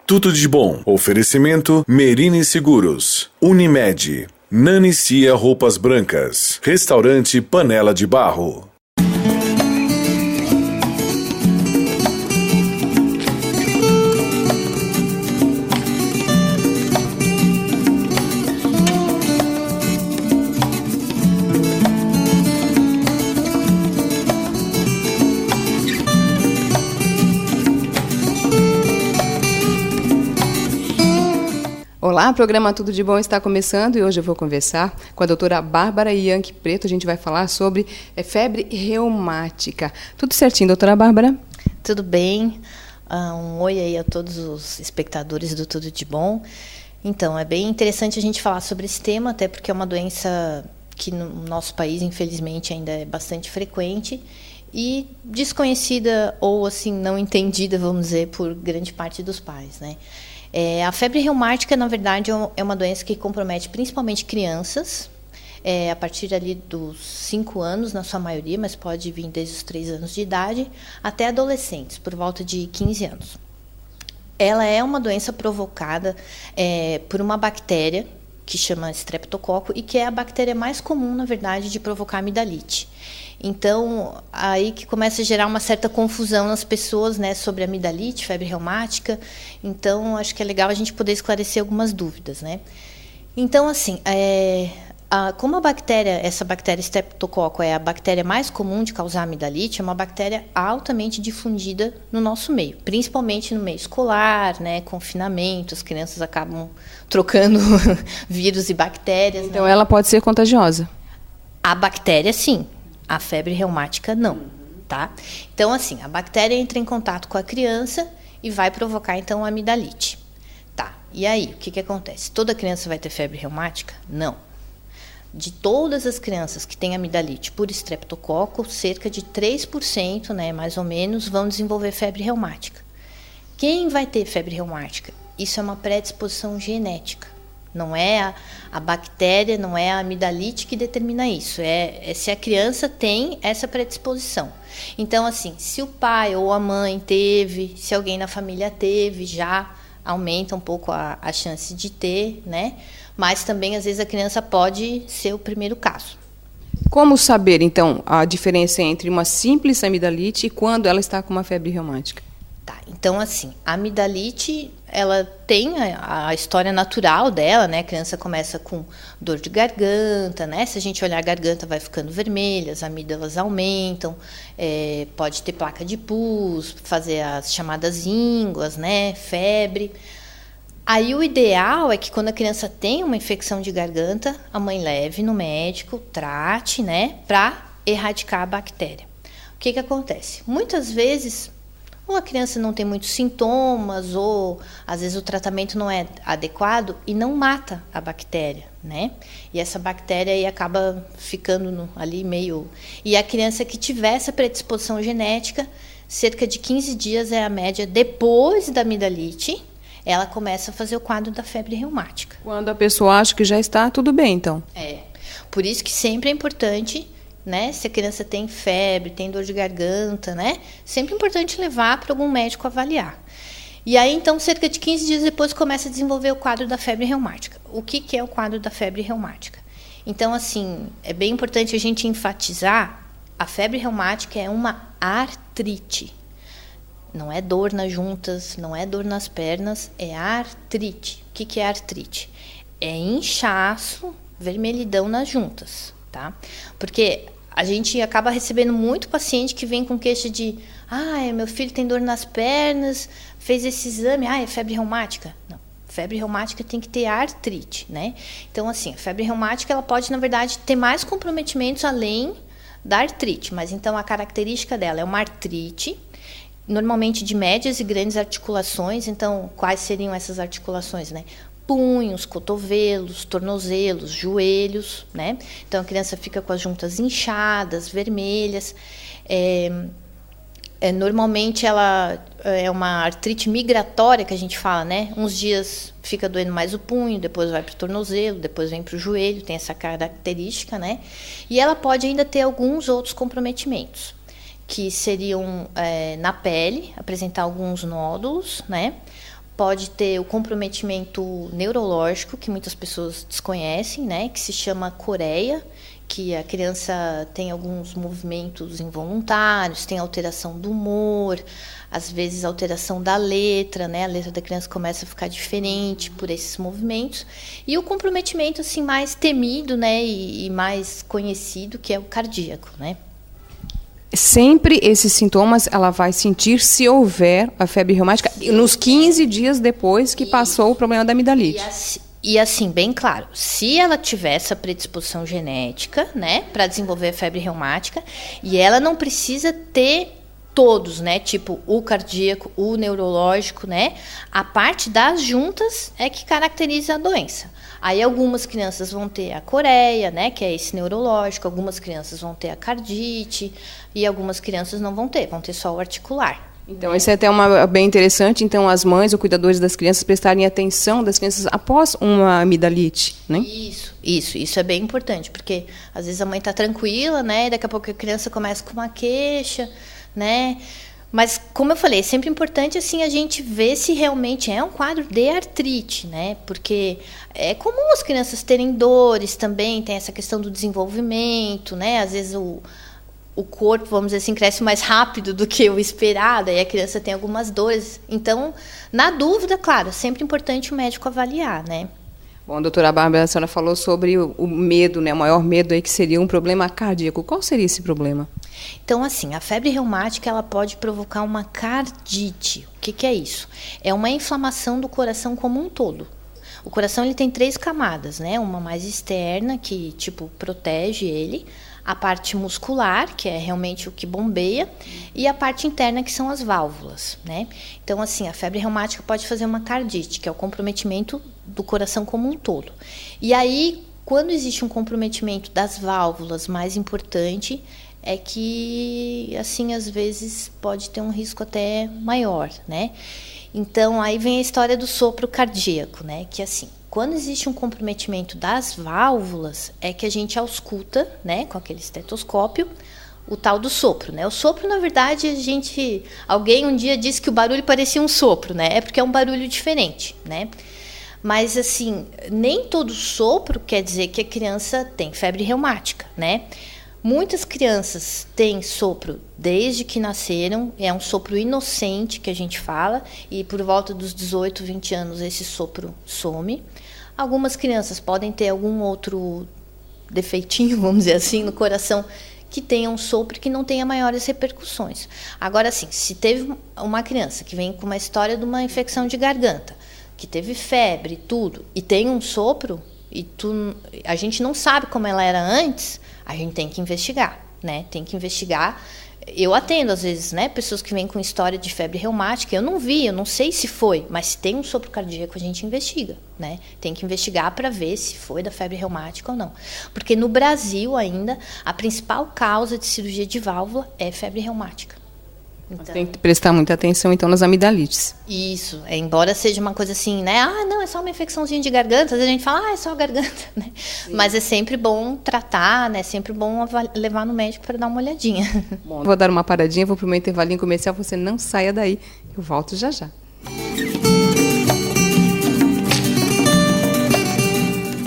Tudo de bom. Oferecimento Merini Seguros, Unimed, Nani Cia Roupas Brancas, Restaurante Panela de Barro. Olá, o programa Tudo de Bom está começando e hoje eu vou conversar com a doutora Bárbara Yankee Preto. A gente vai falar sobre febre reumática. Tudo certinho, doutora Bárbara? Tudo bem. Um oi aí a todos os espectadores do Tudo de Bom. Então, é bem interessante a gente falar sobre esse tema, até porque é uma doença que no nosso país, infelizmente, ainda é bastante frequente e desconhecida ou, assim, não entendida, vamos dizer, por grande parte dos pais, né? A febre reumática, na verdade, é uma doença que compromete principalmente crianças, a partir ali dos 5 anos, na sua maioria, mas pode vir desde os 3 anos de idade, até adolescentes, por volta de 15 anos. Ela é uma doença provocada por uma bactéria que chama Streptococcus e que é a bactéria mais comum, na verdade, de provocar amidalite. Então, aí que começa a gerar uma certa confusão nas pessoas, né, sobre amidalite, febre reumática. Então, acho que é legal a gente poder esclarecer algumas dúvidas, né? Então, assim, como essa bactéria Streptococcus é a bactéria mais comum de causar amidalite, é uma bactéria altamente difundida no nosso meio, principalmente no meio escolar, né, confinamento, as crianças acabam trocando vírus e bactérias. Então, né? Ela pode ser contagiosa? A bactéria, sim. A febre reumática, não, tá? Então, assim, a bactéria entra em contato com a criança e vai provocar, então, a amidalite. Tá, e aí, o que acontece? Toda criança vai ter febre reumática? Não. De todas as crianças que têm amidalite por Streptococcus, cerca de 3%, né, mais ou menos, vão desenvolver febre reumática. Quem vai ter febre reumática? Isso é uma predisposição genética. Não é a bactéria, não é a amidalite que determina isso. É se a criança tem essa predisposição. Então, assim, se o pai ou a mãe teve, se alguém na família teve, já aumenta um pouco a chance de ter, né? Mas também, às vezes, a criança pode ser o primeiro caso. Como saber, então, a diferença entre uma simples amidalite e quando ela está com uma febre reumática? Tá, então, assim, a amidalite, ela tem a história natural dela, né? A criança começa com dor de garganta, né? Se a gente olhar a garganta vai ficando vermelha, as amígdalas aumentam, pode ter placa de pus, fazer as chamadas ínguas, né? Febre. Aí o ideal é que quando a criança tem uma infecção de garganta, a mãe leve no médico, trate, né? Para erradicar a bactéria. O que acontece? Muitas vezes ou a criança não tem muitos sintomas, ou às vezes o tratamento não é adequado e não mata a bactéria, né? E essa bactéria aí acaba ficando ali meio... E a criança que tiver essa predisposição genética, cerca de 15 dias é a média depois da amidalite, ela começa a fazer o quadro da febre reumática. Quando a pessoa acha que já está tudo bem, então. Por isso que sempre é importante... né? Se a criança tem febre, tem dor de garganta, né? Sempre é importante levar para algum médico avaliar. E aí, então, cerca de 15 dias depois, começa a desenvolver o quadro da febre reumática. O que é o quadro da febre reumática? Então, assim, é bem importante a gente enfatizar, a febre reumática é uma artrite. Não é dor nas juntas, não é dor nas pernas, é artrite. O que é artrite? É inchaço, vermelhidão nas juntas, tá? Porque a gente acaba recebendo muito paciente que vem com queixa de meu filho tem dor nas pernas, fez esse exame, é febre reumática. Não, febre reumática tem que ter artrite, né? Então, assim, a febre reumática, ela pode, na verdade, ter mais comprometimentos além da artrite, mas então a característica dela é uma artrite, normalmente de médias e grandes articulações. Então, quais seriam essas articulações, né? Punhos, cotovelos, tornozelos, joelhos, né? Então a criança fica com as juntas inchadas, vermelhas. Normalmente ela é uma artrite migratória que a gente fala, né? Uns dias fica doendo mais o punho, depois vai para o tornozelo, depois vem para o joelho, tem essa característica, né? E ela pode ainda ter alguns outros comprometimentos, que seriam na pele, apresentar alguns nódulos, né? pode ter o comprometimento neurológico, que muitas pessoas desconhecem, né? Que se chama coreia, que a criança tem alguns movimentos involuntários, tem alteração do humor, às vezes alteração da letra, né? A letra da criança começa a ficar diferente por esses movimentos. E o comprometimento assim mais temido, né, e mais conhecido, que é o cardíaco, né? Sempre esses sintomas ela vai sentir se houver a febre reumática nos 15 dias depois que passou o problema da amidalite. E assim, bem claro, se ela tiver essa predisposição genética, né, para desenvolver a febre reumática, e ela não precisa ter todos, né, tipo o cardíaco, o neurológico, né, a parte das juntas é que caracteriza a doença. Aí algumas crianças vão ter a coreia, né, que é esse neurológico, algumas crianças vão ter a cardite e algumas crianças não vão ter só o articular. Então, isso é até bem interessante, então, as mães ou cuidadores das crianças prestarem atenção das crianças após uma amidalite, né? Isso é bem importante, porque às vezes a mãe está tranquila, né, e daqui a pouco a criança começa com uma queixa, né? Mas, como eu falei, é sempre importante assim, a gente ver se realmente é um quadro de artrite, né? Porque é comum as crianças terem dores também, tem essa questão do desenvolvimento, né? Às vezes o corpo, vamos dizer assim, cresce mais rápido do que o esperado, e a criança tem algumas dores. Então, na dúvida, claro, é sempre importante o médico avaliar, né? Bom, doutora Bárbara, a senhora falou sobre o medo, né? O maior medo aí que seria um problema cardíaco. Qual seria esse problema? Então, assim, a febre reumática, ela pode provocar uma cardite. O que é isso? É uma inflamação do coração como um todo. O coração, ele tem 3 camadas, né? Uma mais externa, que, tipo, protege ele. A parte muscular, que é realmente o que bombeia, e a parte interna, que são as válvulas, né? Então, assim, a febre reumática pode fazer uma cardite, que é o comprometimento do coração como um todo. E aí, quando existe um comprometimento das válvulas, mais importante é que, assim, às vezes pode ter um risco até maior, né? Então, aí vem a história do sopro cardíaco, né? Que, assim, quando existe um comprometimento das válvulas, é que a gente ausculta, né, com aquele estetoscópio, o tal do sopro, né? O sopro, na verdade, alguém um dia disse que o barulho parecia um sopro, né? É porque é um barulho diferente, né? Mas, assim, nem todo sopro quer dizer que a criança tem febre reumática, né? Muitas crianças têm sopro desde que nasceram, é um sopro inocente que a gente fala, e por volta dos 18, 20 anos esse sopro some. Algumas crianças podem ter algum outro defeitinho, vamos dizer assim, no coração, que tenha um sopro que não tenha maiores repercussões. Agora, sim, se teve uma criança que vem com uma história de uma infecção de garganta, que teve febre, tudo, e tem um sopro, a gente não sabe como ela era antes, a gente tem que investigar, né? Tem que investigar. Eu atendo, às vezes, né, pessoas que vêm com história de febre reumática, eu não sei se foi, mas se tem um sopro cardíaco, a gente investiga, né? Tem que investigar para ver se foi da febre reumática ou não. Porque no Brasil ainda, a principal causa de cirurgia de válvula é febre reumática. Então, tem que prestar muita atenção, então, nas amidalites. Isso, embora seja uma coisa assim, né? Ah, não, é só uma infecçãozinha de garganta. Às vezes a gente fala, é só a garganta, né? Mas é sempre bom tratar, né? É sempre bom levar no médico para dar uma olhadinha. Bom, vou dar uma paradinha, vou para o meu intervalinho comercial, você não saia daí. Eu volto já já.